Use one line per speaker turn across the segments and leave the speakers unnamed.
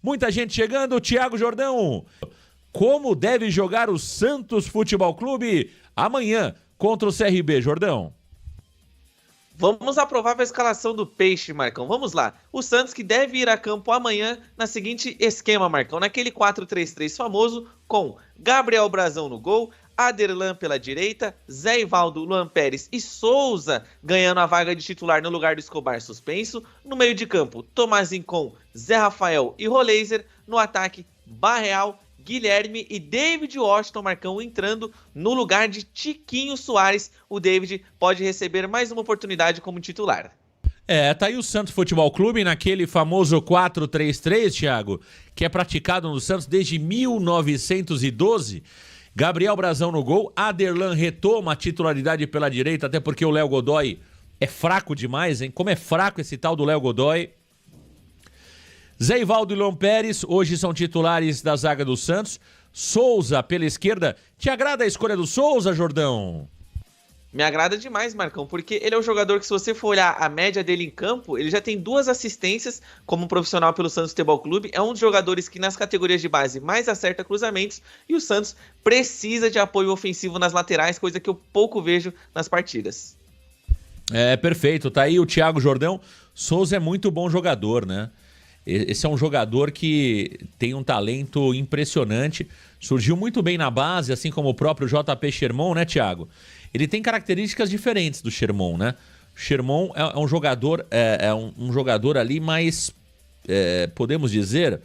Muita gente chegando. Thiago Jordão, como deve jogar o Santos Futebol Clube amanhã contra o CRB, Jordão?
Vamos à provável escalação do Peixe, Marcão. Vamos lá. O Santos que deve ir a campo amanhã na seguinte esquema, Marcão. Naquele 4-3-3 famoso, com Gabriel Brazão no gol, Aderlan pela direita, Zé Ivaldo, Luan Pérez e Souza ganhando a vaga de titular no lugar do Escobar suspenso. No meio de campo, Tomás Rincon, Zé Rafael e Roleiser. No ataque, Barreal, Guilherme e David Washington, Marcão, entrando no lugar de Tiquinho Soares. O David pode receber mais uma oportunidade como titular.
Tá aí o Santos Futebol Clube naquele famoso 4-3-3, Thiago, que é praticado no Santos desde 1912. Gabriel Brazão no gol, Aderlan retoma a titularidade pela direita, até porque o Léo Godoy é fraco demais, hein? Como é fraco esse tal do Léo Godoy. Zé Ivaldo e Luan Pérez hoje são titulares da zaga do Santos. Souza pela esquerda. Te agrada a escolha do Souza, Jordão?
Me agrada demais, Marcão, porque ele é um jogador que, se você for olhar a média dele em campo, ele já tem 2 assistências como profissional pelo Santos Futebol Clube. É um dos jogadores que nas categorias de base mais acerta cruzamentos, e o Santos precisa de apoio ofensivo nas laterais, coisa que eu pouco vejo nas partidas.
Perfeito. Tá aí o Thiago Jordão. Souza é muito bom jogador, né? Esse é um jogador que tem um talento impressionante, surgiu muito bem na base, assim como o próprio JP Sherman, né, Thiago? Ele tem características diferentes do Sherman, né? O Sherman é um jogador, um jogador ali mais, podemos dizer,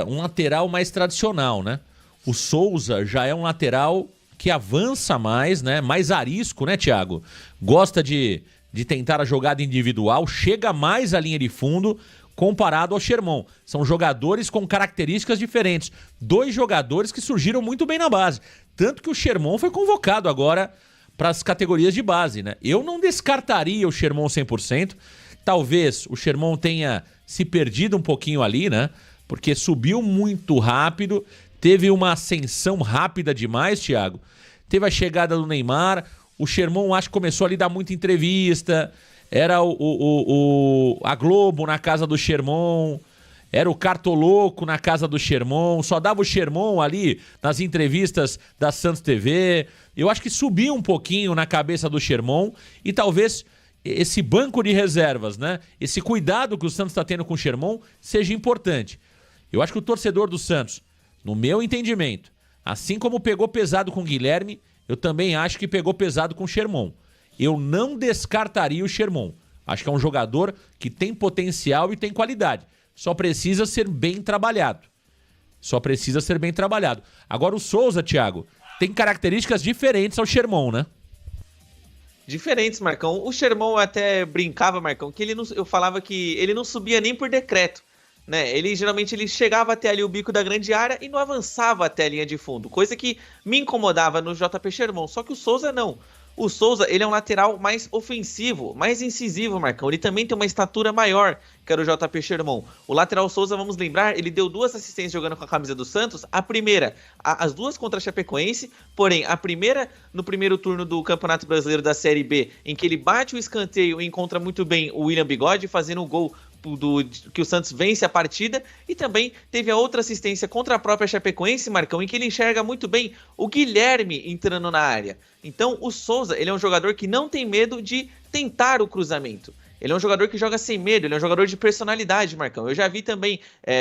um lateral mais tradicional, né? O Souza já é um lateral que avança mais, né? Mais arisco, né, Thiago? Gosta de tentar a jogada individual, chega mais à linha de fundo, comparado ao Sherman. São jogadores com características diferentes. 2 jogadores que surgiram muito bem na base. Tanto que o Sherman foi convocado agora para as categorias de base, né? Eu não descartaria o Sherman 100%. Talvez o Sherman tenha se perdido um pouquinho ali, né? Porque subiu muito rápido, teve uma ascensão rápida demais, Thiago. Teve a chegada do Neymar. O Sherman, acho que começou ali a dar muita entrevista. Era a Globo na casa do Sherman, era o Cartoloco na casa do Sherman, só dava o Sherman ali nas entrevistas da Santos TV. Eu acho que subiu um pouquinho na cabeça do Sherman e talvez esse banco de reservas, né? Esse cuidado que o Santos está tendo com o Sherman seja importante. Eu acho que o torcedor do Santos, no meu entendimento, assim como pegou pesado com o Guilherme, eu também acho que pegou pesado com o Sherman. Eu não descartaria o Sherman. Acho que é um jogador que tem potencial e tem qualidade. Só precisa ser bem trabalhado. Agora o Souza, Thiago, tem características diferentes ao Sherman, né?
Diferentes, Marcão. O Sherman até brincava, Marcão, que eu falava que ele não subia nem por decreto, né? Geralmente ele chegava até ali o bico da grande área e não avançava até a linha de fundo. Coisa que me incomodava no JP Sherman. Só que o Souza não. O Souza, ele é um lateral mais ofensivo, mais incisivo, Marcão. Ele também tem uma estatura maior que era o JP Sherman. O lateral Souza, vamos lembrar, ele deu 2 assistências jogando com a camisa do Santos. A primeira, as 2 contra a Chapecoense, porém, a primeira no primeiro turno do Campeonato Brasileiro da Série B, em que ele bate o escanteio e encontra muito bem o William Bigode, fazendo o gol que o Santos vence a partida, e também teve a outra assistência contra a própria Chapecoense, Marcão, em que ele enxerga muito bem o Guilherme entrando na área. Então o Souza, ele é um jogador que não tem medo de tentar o cruzamento. Ele é um jogador que joga sem medo, ele é um jogador de personalidade, Marcão. Eu já vi também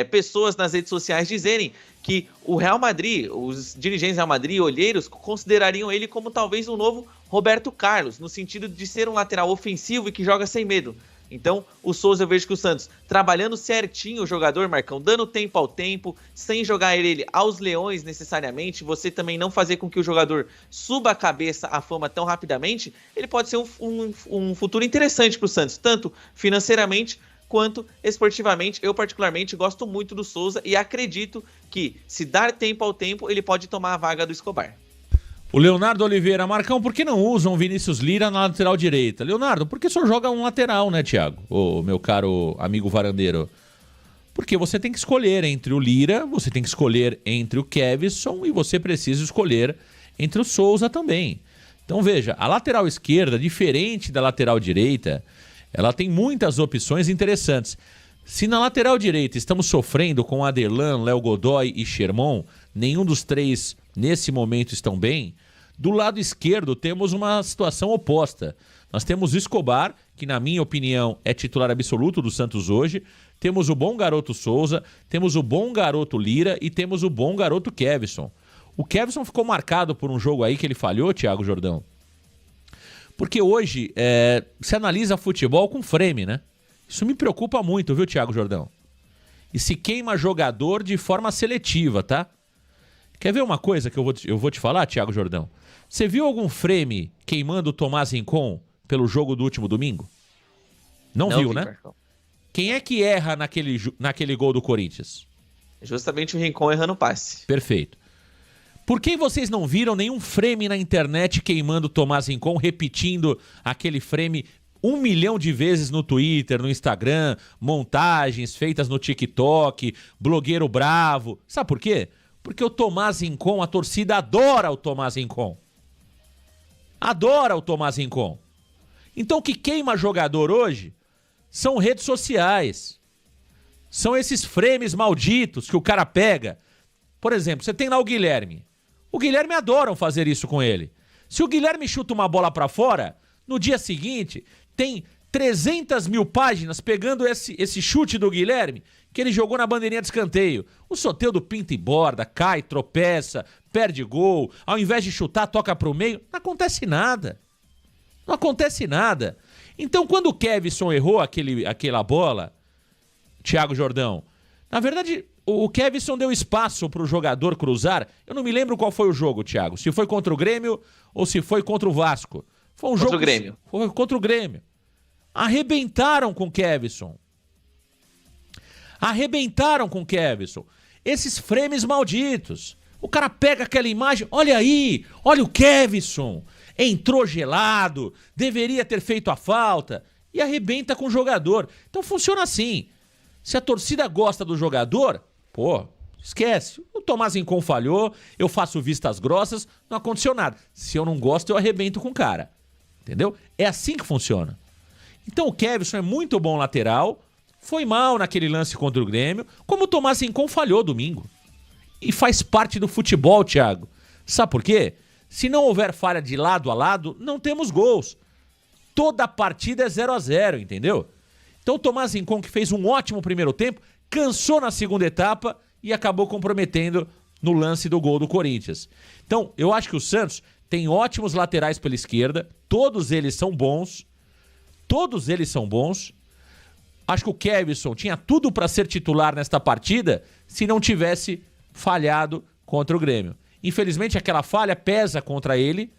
pessoas nas redes sociais dizerem que o Real Madrid, os dirigentes do Real Madrid, olheiros, considerariam ele como talvez um novo Roberto Carlos, no sentido de ser um lateral ofensivo e que joga sem medo. Então, o Souza, eu vejo que o Santos, trabalhando certinho o jogador, Marcão, dando tempo ao tempo, sem jogar ele aos leões necessariamente, você também não fazer com que o jogador suba a cabeça à fama tão rapidamente, ele pode ser um futuro interessante para o Santos, tanto financeiramente quanto esportivamente. Eu particularmente gosto muito do Souza e acredito que, se dar tempo ao tempo, ele pode tomar a vaga do Escobar.
O Leonardo Oliveira, Marcão, por que não usam Vinícius Lira na lateral direita? Leonardo, por que só joga um lateral, né, Thiago? Ô, meu caro amigo varandeiro. Porque você tem que escolher entre o Lira, você tem que escolher entre o Kevson e você precisa escolher entre o Souza também. Então veja, a lateral esquerda, diferente da lateral direita, ela tem muitas opções interessantes. Se na lateral direita estamos sofrendo com Aderlan, Léo Godoy e Sherman, nenhum dos três nesse momento estão bem, do lado esquerdo temos uma situação oposta. Nós temos o Escobar, que na minha opinião é titular absoluto do Santos hoje, temos o bom garoto Souza, temos o bom garoto Lira e temos o bom garoto Kevson. O Kevson ficou marcado por um jogo aí que ele falhou, Thiago Jordão. Porque hoje se analisa futebol com frame, né? Isso me preocupa muito, viu, Thiago Jordão? E se queima jogador de forma seletiva, tá? Quer ver uma coisa que eu vou te falar, Thiago Jordão? Você viu algum frame queimando o Tomás Rincon pelo jogo do último domingo? Não viu, né? Marcão. Quem é que erra naquele gol do Corinthians?
Justamente o Rincon errando o passe.
Perfeito. Por que vocês não viram nenhum frame na internet queimando o Tomás Rincon, repetindo aquele frame 1 milhão de vezes no Twitter, no Instagram, montagens feitas no TikTok, blogueiro bravo? Sabe por quê? Porque o Tomás Rincon, a torcida adora o Tomás Rincon. Adora o Tomás Rincon. Então o que queima jogador hoje são redes sociais. São esses frames malditos que o cara pega. Por exemplo, você tem lá o Guilherme. O Guilherme adoram fazer isso com ele. Se o Guilherme chuta uma bola pra fora, no dia seguinte tem 300 mil páginas pegando esse chute do Guilherme que ele jogou na bandeirinha de escanteio. O Soteldo pinta e borda, cai, tropeça, perde gol. Ao invés de chutar, toca pro meio. Não acontece nada. Não acontece nada. Então, quando o Kevson errou aquela bola, Thiago Jordão, na verdade, o Kevson deu espaço pro jogador cruzar. Eu não me lembro qual foi o jogo, Thiago. Se foi contra o Grêmio ou se foi contra o Vasco. Foi um jogo...
Contra o Grêmio.
Foi contra o Grêmio. Arrebentaram com o Kevson. Arrebentaram com o Kevson. Esses frames malditos. O cara pega aquela imagem, olha aí, olha o Kevson. Entrou gelado, deveria ter feito a falta e arrebenta com o jogador. Então funciona assim. Se a torcida gosta do jogador, pô, esquece. O Tomás Rincon falhou, eu faço vistas grossas, não aconteceu nada. Se eu não gosto, eu arrebento com o cara. Entendeu? É assim que funciona. Então o Kevson é muito bom lateral, foi mal naquele lance contra o Grêmio, como o Tomás Rincon falhou domingo. E faz parte do futebol, Thiago. Sabe por quê? Se não houver falha de lado a lado, não temos gols. Toda partida é 0-0, entendeu? Então o Tomás Rincon, que fez um ótimo primeiro tempo, cansou na segunda etapa e acabou comprometendo no lance do gol do Corinthians. Então, eu acho que o Santos tem ótimos laterais pela esquerda, todos eles são bons. Todos eles são bons. Acho que o Kevson tinha tudo para ser titular nesta partida se não tivesse falhado contra o Grêmio. Infelizmente, aquela falha pesa contra ele.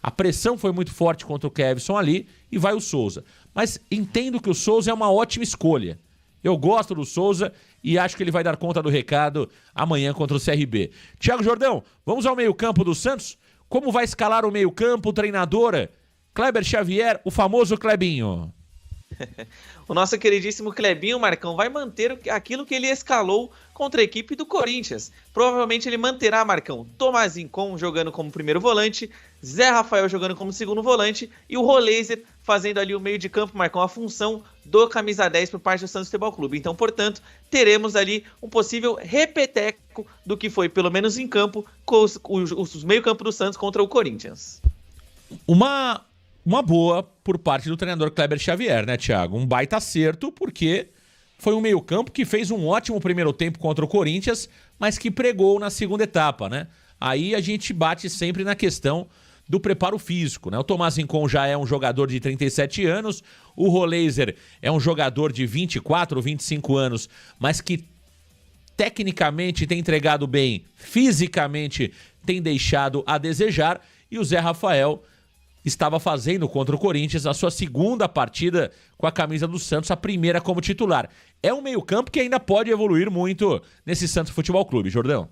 A pressão foi muito forte contra o Kevson ali e vai o Souza. Mas entendo que o Souza é uma ótima escolha. Eu gosto do Souza e acho que ele vai dar conta do recado amanhã contra o CRB. Thiago Jordão, vamos ao meio-campo do Santos? Como vai escalar o meio-campo, treinadora? Kleber Xavier, o famoso Klebinho.
O nosso queridíssimo Klebinho, Marcão, vai manter aquilo que ele escalou contra a equipe do Corinthians. Provavelmente ele manterá, Marcão, Tomás Rincon jogando como primeiro volante, Zé Rafael jogando como segundo volante e o Roleiser fazendo ali o meio de campo, Marcão, a função do camisa 10 por parte do Santos Futebol Clube. Então, portanto, teremos ali um possível repeteco do que foi, pelo menos em campo, com os meio-campo do Santos contra o Corinthians.
Uma boa por parte do treinador Kleber Xavier, né, Thiago? Um baita acerto, porque foi um meio-campo que fez um ótimo primeiro tempo contra o Corinthians, mas que pregou na segunda etapa, né? Aí a gente bate sempre na questão do preparo físico, né? O Tomás Rincon já é um jogador de 37 anos, o Roleiser é um jogador de 24 ou 25 anos, mas que tecnicamente tem entregado bem, fisicamente tem deixado a desejar, e o Zé Rafael estava fazendo contra o Corinthians a sua segunda partida com a camisa do Santos, a primeira como titular. É um meio-campo que ainda pode evoluir muito nesse Santos Futebol Clube, Jordão.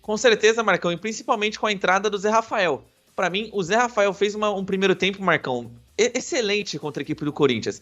Com certeza, Marcão, e principalmente com a entrada do Zé Rafael. Para mim, o Zé Rafael fez um primeiro tempo, Marcão, excelente contra a equipe do Corinthians.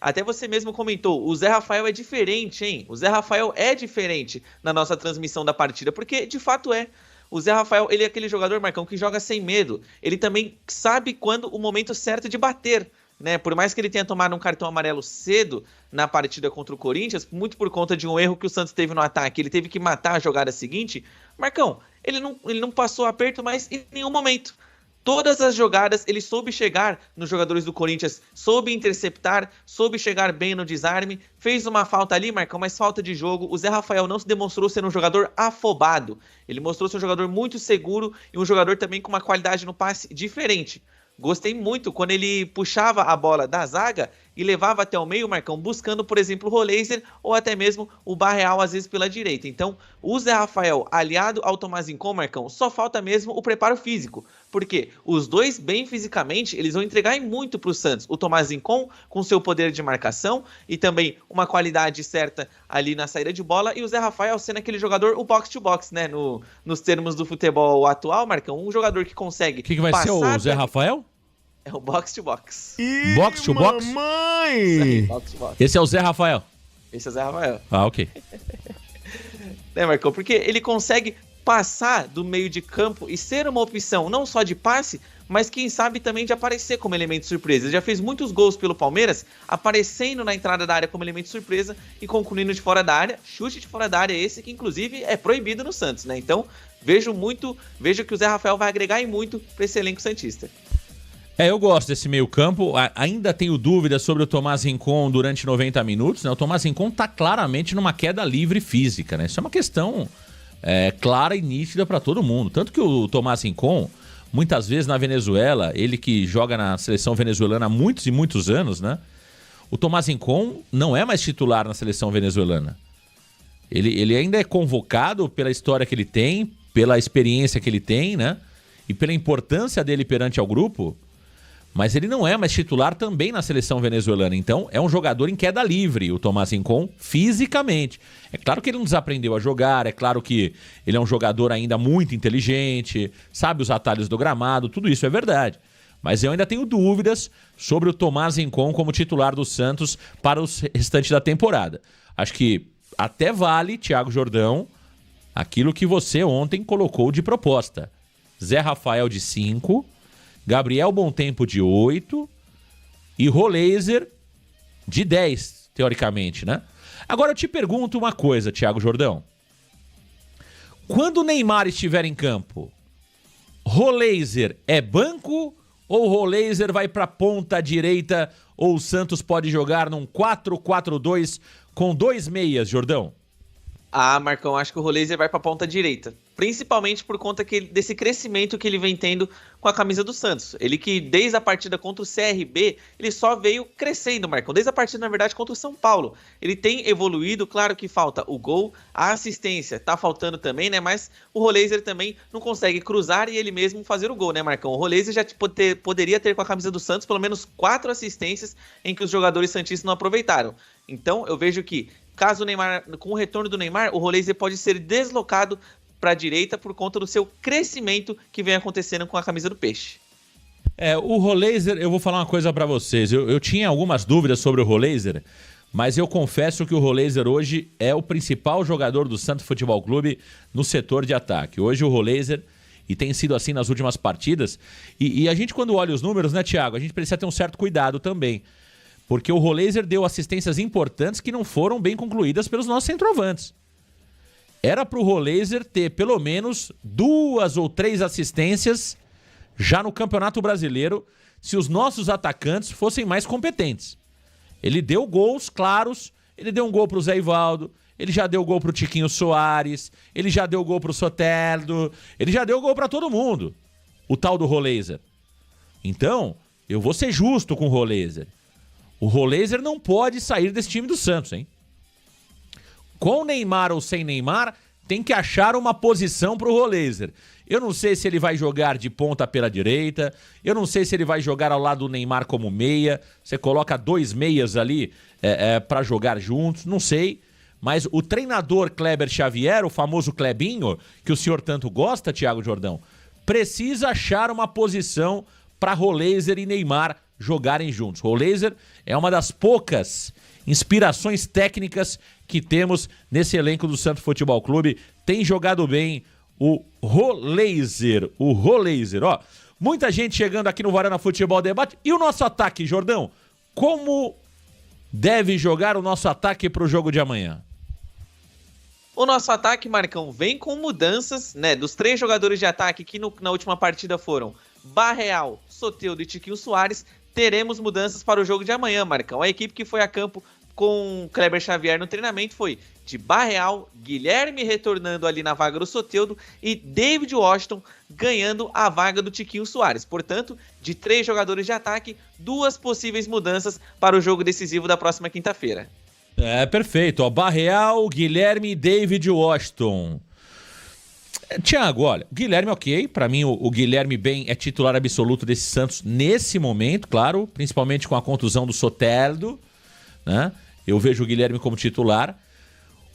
Até você mesmo comentou, o Zé Rafael é diferente, hein? O Zé Rafael é diferente na nossa transmissão da partida, porque de fato é. O Zé Rafael, ele é aquele jogador, Marcão, que joga sem medo. Ele também sabe quando o momento certo de bater, né? Por mais que ele tenha tomado um cartão amarelo cedo na partida contra o Corinthians, muito por conta de um erro que o Santos teve no ataque, ele teve que matar a jogada seguinte. Marcão, ele não passou aperto, mas em nenhum momento. Todas as jogadas, ele soube chegar nos jogadores do Corinthians, soube interceptar, soube chegar bem no desarme, fez uma falta ali, Marcão, mas falta de jogo. O Zé Rafael não se demonstrou ser um jogador afobado. Ele mostrou ser um jogador muito seguro e um jogador também com uma qualidade no passe diferente. Gostei muito quando ele puxava a bola da zaga e levava até o meio, Marcão, buscando, por exemplo, o Roleiser ou até mesmo o Barreal, às vezes, pela direita. Então, o Zé Rafael, aliado ao Tomás Rincon, Marcão, só falta mesmo o preparo físico. Porque os dois, bem fisicamente, eles vão entregar muito para o Santos. O Tomás Rincon, com seu poder de marcação e também uma qualidade certa ali na saída de bola. E o Zé Rafael sendo aquele jogador, o box-to-box, né? Nos termos do futebol atual, Marcão, um jogador que consegue...
O que vai ser o Zé Rafael?
É o box-to-box.
Box-to-box?
Mamãe!
Box-to-box.
Esse é o Zé Rafael.
Esse é o Zé Rafael.
Ah, ok.
Né, Marcão? Porque ele consegue passar do meio de campo e ser uma opção não só de passe, mas quem sabe também de aparecer como elemento surpresa. Ele já fez muitos gols pelo Palmeiras, aparecendo na entrada da área como elemento surpresa e concluindo de fora da área. Chute de fora da área esse que inclusive é proibido no Santos, né? Então vejo que o Zé Rafael vai agregar e muito para esse elenco santista.
Eu gosto desse meio campo. Ainda tenho dúvidas sobre o Tomás Rincon durante 90 minutos, né? O Tomás Rincon está claramente numa queda livre física, né? Isso é uma questão clara e nítida para todo mundo. Tanto que o Tomás Rincon, muitas vezes na Venezuela, ele que joga na seleção venezuelana há muitos e muitos anos, né? O Tomás Rincon não é mais titular na seleção venezuelana. Ele ainda é convocado pela história que ele tem, pela experiência que ele tem, né? E pela importância dele perante ao grupo. Mas ele não é mais titular também na seleção venezuelana. Então, é um jogador em queda livre, o Tomás Rincon, fisicamente. É claro que ele não desaprendeu a jogar, é claro que ele é um jogador ainda muito inteligente, sabe os atalhos do gramado, tudo isso é verdade. Mas eu ainda tenho dúvidas sobre o Tomás Rincon como titular do Santos para o restante da temporada. Acho que até vale, Thiago Jordão, aquilo que você ontem colocou de proposta. Zé Rafael de 5... Gabriel Bontempo de 8 e Roleiser de 10, teoricamente, né? Agora eu te pergunto uma coisa, Thiago Jordão. Quando o Neymar estiver em campo, Roleiser é banco ou Roleiser vai para a ponta direita ou o Santos pode jogar num 4-4-2 com 2 meias, Jordão?
Ah, Marcão, acho que o Roleiser vai para a ponta direita. Principalmente por conta desse crescimento que ele vem tendo com a camisa do Santos. Ele que, desde a partida contra o CRB, ele só veio crescendo, Marcão. Desde a partida, na verdade, contra o São Paulo. Ele tem evoluído, claro que falta o gol, a assistência tá faltando também, né? Mas o Roleiser também não consegue cruzar e ele mesmo fazer o gol, né, Marcão? O Roleiser já poderia ter com a camisa do Santos pelo menos 4 assistências em que os jogadores santistas não aproveitaram. Então, eu vejo que, caso o Neymar, com o retorno do Neymar, o Roleiser pode ser deslocado para a direita por conta do seu crescimento que vem acontecendo com a camisa do Peixe.
O Roleiser, eu vou falar uma coisa para vocês. Eu tinha algumas dúvidas sobre o Roleiser, mas eu confesso que o Roleiser hoje é o principal jogador do Santos Futebol Clube no setor de ataque. Hoje o Roleiser, e tem sido assim nas últimas partidas, e a gente quando olha os números, né, Thiago, a gente precisa ter um certo cuidado também. Porque o Roleiser deu assistências importantes que não foram bem concluídas pelos nossos centroavantes. Era para o Roleiser ter pelo menos 2 ou 3 assistências já no Campeonato Brasileiro, se os nossos atacantes fossem mais competentes. Ele deu gols claros, ele deu um gol para o Zé Ivaldo, ele já deu gol para o Tiquinho Soares, ele já deu gol para o Soteldo, ele já deu gol para todo mundo, o tal do Roleiser. Então, eu vou ser justo com o Roleiser. O Roleiser não pode sair desse time do Santos, hein? Com Neymar ou sem Neymar, tem que achar uma posição pro Roleiser. Eu não sei se ele vai jogar de ponta pela direita, eu não sei se ele vai jogar ao lado do Neymar como meia, você coloca 2 meias ali para jogar juntos, não sei. Mas o treinador Kleber Xavier, o famoso Klebinho, que o senhor tanto gosta, Thiago Jordão, precisa achar uma posição para Roleiser e Neymar jogarem juntos. Roleiser é uma das poucas inspirações técnicas que temos nesse elenco do Santos Futebol Clube. Tem jogado bem o Roleiser. Ó, Muita gente chegando aqui no Varanda Futebol Debate. E o nosso ataque, Jordão? Como deve jogar o nosso ataque para o jogo de amanhã?
O nosso ataque, Marcão, vem com mudanças, né? Dos 3 jogadores de ataque que na última partida foram Barreal, Soteldo e Tiquinho Soares, teremos mudanças para o jogo de amanhã, Marcão. A equipe que foi a campo com Kleber Xavier no treinamento foi de Barreal, Guilherme retornando ali na vaga do Soteldo e David Washington ganhando a vaga do Tiquinho Soares. Portanto, de 3 jogadores de ataque, 2 possíveis mudanças para o jogo decisivo da próxima quinta-feira.
Perfeito. Ó, Barreal, Guilherme e David Washington. Thiago, olha, Guilherme ok, pra mim o Guilherme bem é titular absoluto desse Santos nesse momento, claro, principalmente com a contusão do Soteldo, né? Eu vejo o Guilherme como titular.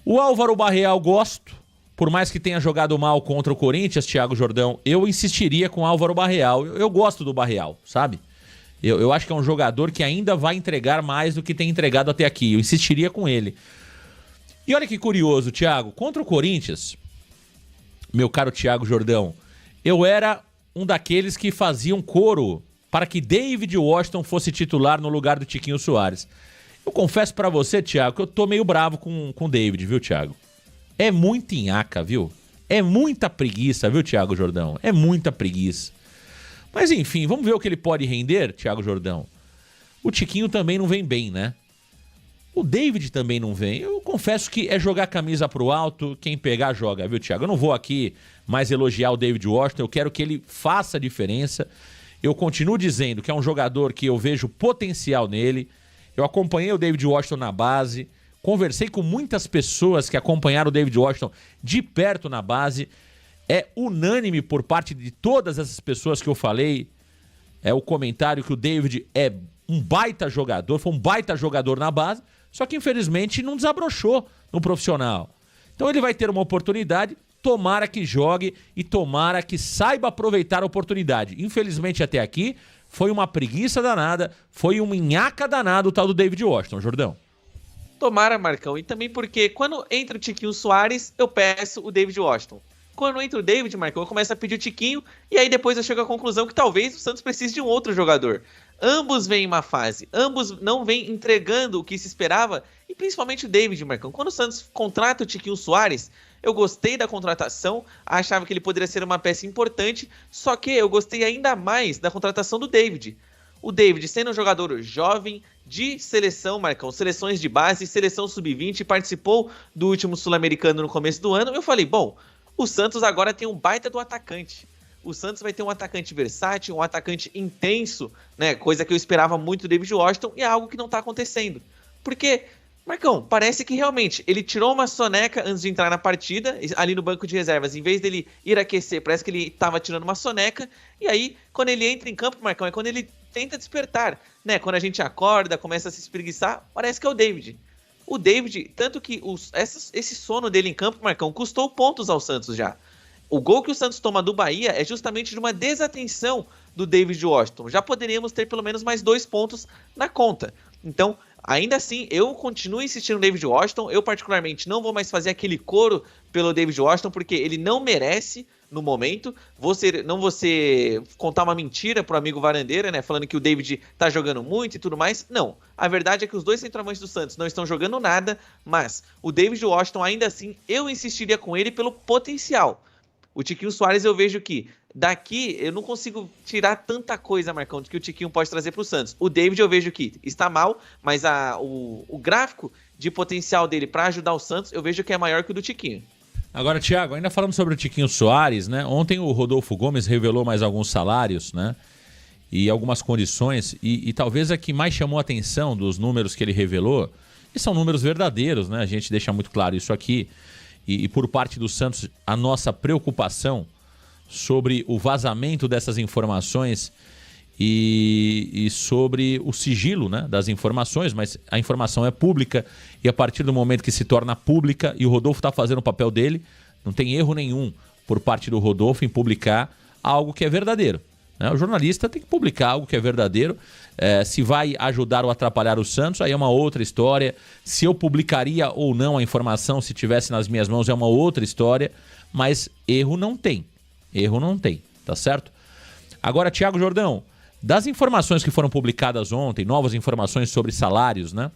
O Álvaro Barreal gosto, por mais que tenha jogado mal contra o Corinthians, Thiago Jordão, eu insistiria com o Álvaro Barreal. Eu gosto do Barreal, sabe? Eu acho que é um jogador que ainda vai entregar mais do que tem entregado até aqui. Eu insistiria com ele. E olha que curioso, Thiago. Contra o Corinthians, meu caro Thiago Jordão, eu era um daqueles que faziam coro para que David Washington fosse titular no lugar do Tiquinho Soares. Eu confesso pra você, Thiago, que eu tô meio bravo com o David, viu, Thiago? É muita nhaca, viu? É muita preguiça, viu, Thiago Jordão? É muita preguiça. Mas enfim, vamos ver o que ele pode render, Thiago Jordão. O Tiquinho também não vem bem, né? O David também não vem. Eu confesso que é jogar a camisa pro alto, quem pegar joga, viu, Thiago? Eu não vou aqui mais elogiar o David Washington, eu quero que ele faça a diferença. Eu continuo dizendo que é um jogador que eu vejo potencial nele. Eu acompanhei o David Washington na base, conversei com muitas pessoas que acompanharam o David Washington de perto na base. É unânime por parte de todas essas pessoas que eu falei, é o comentário que o David é um baita jogador, foi um baita jogador na base, só que infelizmente não desabrochou no profissional. Então ele vai ter uma oportunidade, tomara que jogue e tomara que saiba aproveitar a oportunidade. Infelizmente até aqui foi uma preguiça danada, foi uma nhaca danada o tal do David Washington, Jordão.
Tomara, Marcão, e também porque quando entra o Tiquinho Soares, eu peço o David Washington. Quando entra o David, Marcão, eu começo a pedir o Tiquinho, e aí depois eu chego à conclusão que talvez o Santos precise de um outro jogador. Ambos vêm em uma fase, ambos não vêm entregando o que se esperava, e principalmente o David, Marcão. Quando o Santos contrata o Tiquinho Soares, eu gostei da contratação, achava que ele poderia ser uma peça importante, só que eu gostei ainda mais da contratação do David. O David sendo um jogador jovem, de seleção, Marcão, seleções de base, seleção sub-20, participou do último Sul-Americano no começo do ano, eu falei, bom, o Santos agora tem um baita do atacante. O Santos vai ter um atacante versátil, um atacante intenso, né? Coisa que eu esperava muito do David Washington e é algo que não tá acontecendo. Porque, Marcão, parece que realmente ele tirou uma soneca antes de entrar na partida, ali no banco de reservas. Em vez dele ir aquecer, parece que ele tava tirando uma soneca. E aí, quando ele entra em campo, Marcão, é quando ele tenta despertar, né? Quando a gente acorda, começa a se espreguiçar, parece que é o David. O David, tanto que esse sono dele em campo, Marcão, custou pontos ao Santos já. O gol que o Santos toma do Bahia é justamente de uma desatenção do David Washington. Já poderíamos ter pelo menos mais 2 pontos na conta. Então, ainda assim, eu continuo insistindo no David Washington. Eu, particularmente, não vou mais fazer aquele coro pelo David Washington, porque ele não merece no momento. Não você contar uma mentira pro amigo Varandeira, né? Falando que o David tá jogando muito e tudo mais. Não. A verdade é que os 2 centroavantes do Santos não estão jogando nada, mas o David Washington, ainda assim, eu insistiria com ele pelo potencial. O Tiquinho Soares eu vejo que daqui eu não consigo tirar tanta coisa, Marcão, do que o Tiquinho pode trazer para o Santos. O David eu vejo que está mal, mas o gráfico de potencial dele para ajudar o Santos eu vejo que é maior que o do Tiquinho.
Agora, Thiago, ainda falando sobre o Tiquinho Soares, né? Ontem o Rodolfo Gomes revelou mais alguns salários, né? E algumas condições, e talvez a que mais chamou a atenção dos números que ele revelou, e são números verdadeiros, né? A gente deixa muito claro isso aqui. E por parte do Santos, a nossa preocupação sobre o vazamento dessas informações e sobre o sigilo, né, das informações, mas a informação é pública e a partir do momento que se torna pública, e o Rodolfo está fazendo o papel dele, não tem erro nenhum por parte do Rodolfo em publicar algo que é verdadeiro. O jornalista tem que publicar algo que é verdadeiro. Se vai ajudar ou atrapalhar o Santos, aí é uma outra história. Se eu publicaria ou não a informação, se tivesse nas minhas mãos, é uma outra história. Mas erro não tem. Erro não tem, tá certo? Agora, Thiago Jordão, das informações que foram publicadas ontem, novas informações sobre salários, né?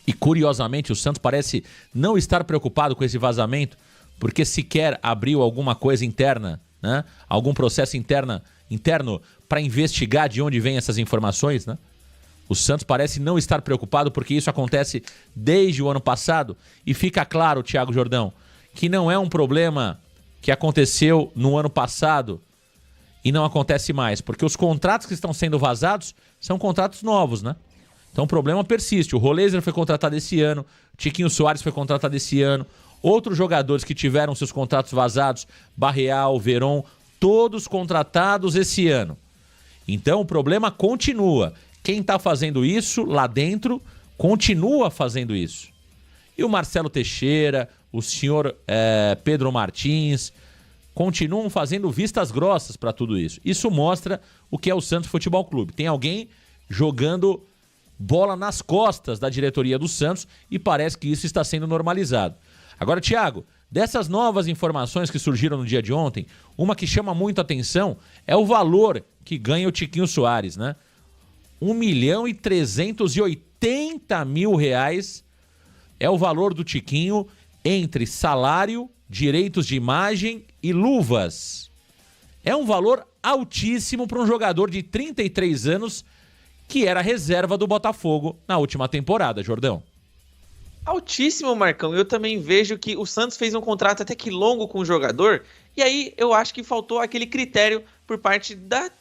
E curiosamente o Santos parece não estar preocupado com esse vazamento, porque sequer abriu alguma coisa interna, né? Algum processo interno para investigar de onde vêm essas informações, né? O Santos parece não estar preocupado porque isso acontece desde o ano passado. E fica claro, Thiago Jordão, que não é um problema que aconteceu no ano passado e não acontece mais, porque os contratos que estão sendo vazados são contratos novos, né? Então o problema persiste. O Roleiser foi contratado esse ano, Tiquinho Soares foi contratado esse ano, outros jogadores que tiveram seus contratos vazados, Barreal, Veron, todos contratados esse ano. Então o problema continua. Quem está fazendo isso lá dentro continua fazendo isso. E o Marcelo Teixeira, o senhor Pedro Martins, continuam fazendo vistas grossas para tudo isso. Isso mostra o que é o Santos Futebol Clube. Tem alguém jogando bola nas costas da diretoria do Santos e parece que isso está sendo normalizado. Agora, Thiago, dessas novas informações que surgiram no dia de ontem, uma que chama muito a atenção é o valor que ganha o Tiquinho Soares, né? R$1.380.000 é o valor do Tiquinho entre salário, direitos de imagem e luvas. É um valor altíssimo para um jogador de 33 anos que era reserva do Botafogo na última temporada, Jordão.
Altíssimo, Marcão. Eu também vejo que o Santos fez um contrato até que longo com o jogador, e aí eu acho que faltou aquele critério por parte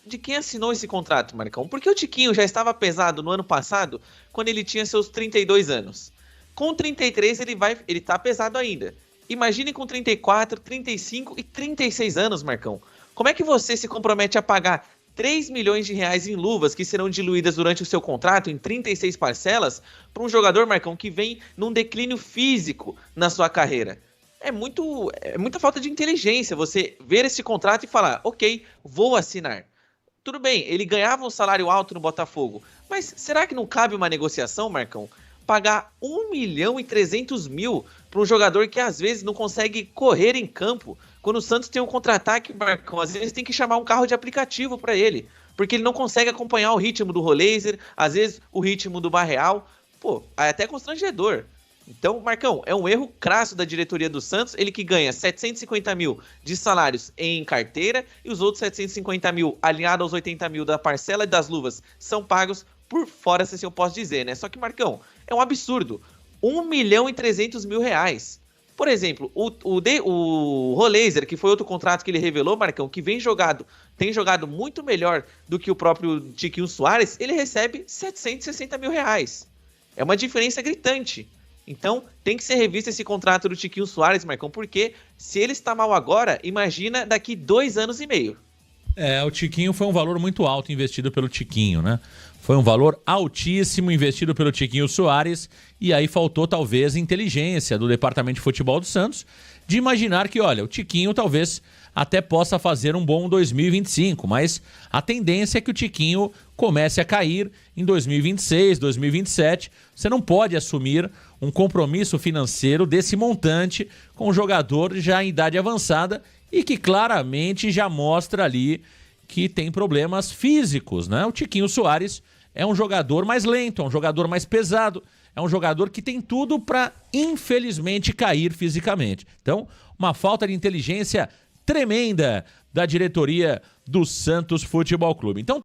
de quem assinou esse contrato, Marcão. Porque o Tiquinho já estava pesado no ano passado, quando ele tinha seus 32 anos. Com 33 ele tá pesado ainda. Imagine com 34, 35 e 36 anos, Marcão. Como é que você se compromete a pagar 3 milhões de reais em luvas que serão diluídas durante o seu contrato em 36 parcelas para um jogador, Marcão, que vem num declínio físico na sua carreira? É muita falta de inteligência você ver esse contrato e falar, ok, vou assinar. Tudo bem, ele ganhava um salário alto no Botafogo, mas será que não cabe uma negociação, Marcão? Pagar 1.300.000 para um jogador que às vezes não consegue correr em campo. Quando o Santos tem um contra-ataque, Marcão, às vezes tem que chamar um carro de aplicativo para ele, porque ele não consegue acompanhar o ritmo do Roleiser, às vezes o ritmo do Barreal. Pô, é até constrangedor. Então, Marcão, é um erro crasso da diretoria do Santos, ele que ganha 750 mil de salários em carteira e os outros 750 mil alinhados aos 80 mil da parcela e das luvas são pagos por fora, se eu posso dizer, né? Só que, Marcão, é um absurdo. 1.300.000 reais. Por exemplo, o Roleiser, que foi outro contrato que ele revelou, Marcão, que tem jogado muito melhor do que o próprio Tiquinho Soares, ele recebe 760 mil reais. É uma diferença gritante. Então, tem que ser revisto esse contrato do Tiquinho Soares, Marcão, porque se ele está mal agora, imagina daqui 2 anos e meio.
O Tiquinho foi um valor muito alto investido pelo Tiquinho, né? Foi um valor altíssimo investido pelo Tiquinho Soares e aí faltou talvez inteligência do Departamento de Futebol do Santos de imaginar que, olha, o Tiquinho talvez até possa fazer um bom 2025, mas a tendência é que o Tiquinho comece a cair em 2026, 2027. Você não pode assumir um compromisso financeiro desse montante com um jogador já em idade avançada e que claramente já mostra ali que tem problemas físicos, né? O Tiquinho Soares é um jogador mais lento, é um jogador mais pesado, é um jogador que tem tudo para, infelizmente, cair fisicamente. Então, uma falta de inteligência tremenda da diretoria do Santos Futebol Clube. Então,